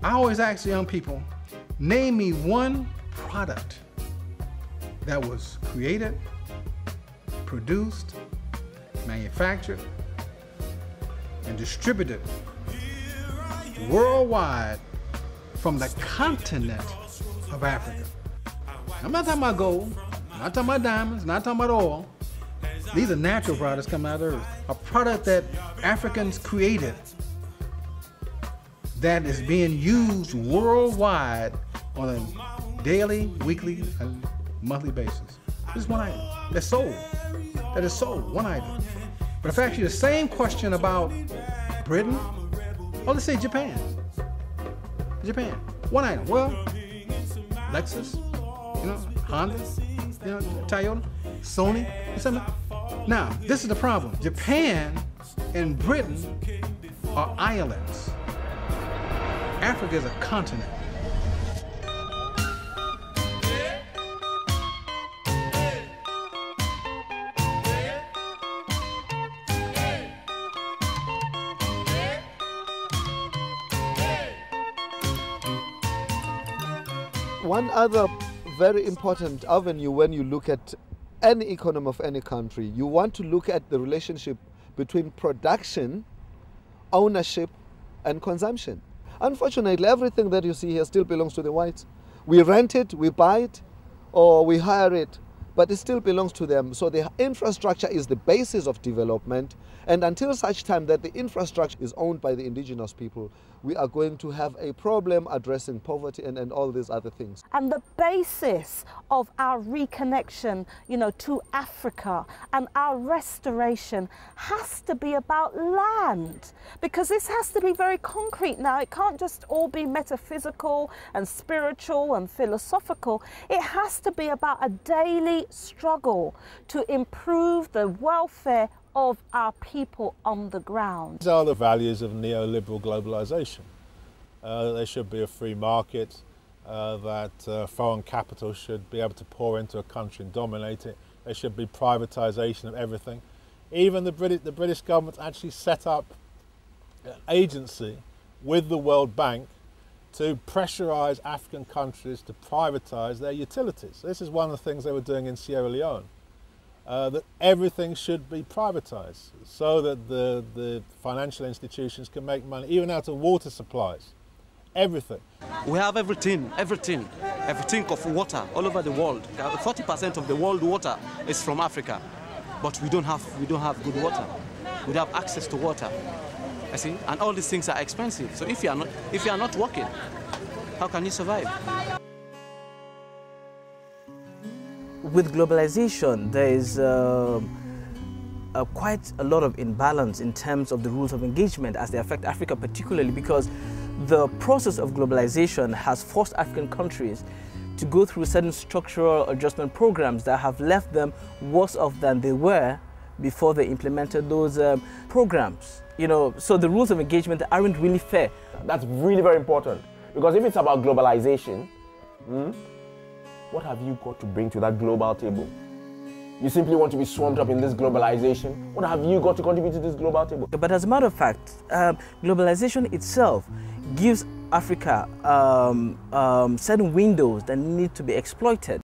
I always ask young people, name me one product that was created, produced, manufactured, and distributed worldwide from the continent of Africa. I'm not talking about gold, I'm not talking about diamonds, not talking about oil. These are natural products coming out of Earth. A product that Africans created that is being used worldwide on a daily, weekly, and monthly basis. This is one item that's sold. That is sold, one item. But if I ask you the same question about Britain, or let's say Japan. Japan, one item. Well, Lexus, Honda, Toyota, Sony, or something. Now, this is the problem. Japan and Britain are islands. Africa is a continent. One other very important avenue when you look at any economy of any country, you want to look at the relationship between production, ownership, and consumption. Unfortunately, everything that you see here still belongs to the whites. We rent it, we buy it, or we hire it, but it still belongs to them. So the infrastructure is the basis of development, and until such time that the infrastructure is owned by the indigenous people, we are going to have a problem addressing poverty and all these other things. And the basis of our reconnection, to Africa and our restoration has to be about land, because this has to be very concrete now. It can't just all be metaphysical and spiritual and philosophical. It has to be about a daily struggle to improve the welfare of our people on the ground. These are the values of neoliberal globalization. There should be a free market, that foreign capital should be able to pour into a country and dominate it. There should be privatization of everything. Even the British government actually set up an agency with the World Bank to pressurize African countries to privatize their utilities. This is one of the things they were doing in Sierra Leone. That everything should be privatized so that the financial institutions can make money, even out of water supplies, everything. We have everything of water all over the world. 40% of the world water is from Africa, but we don't have good water. We don't have access to water. I see, and all these things are expensive. So if you are not working, how can you survive? With globalization, there is quite a lot of imbalance in terms of the rules of engagement as they affect Africa particularly, because the process of globalization has forced African countries to go through certain structural adjustment programs that have left them worse off than they were before they implemented those programs. So the rules of engagement aren't really fair. That's really very important, because if it's about globalization, what have you got to bring to that global table? You simply want to be swamped up in this globalization. What have you got to contribute to this global table? But as a matter of fact, globalization itself gives Africa certain windows that need to be exploited.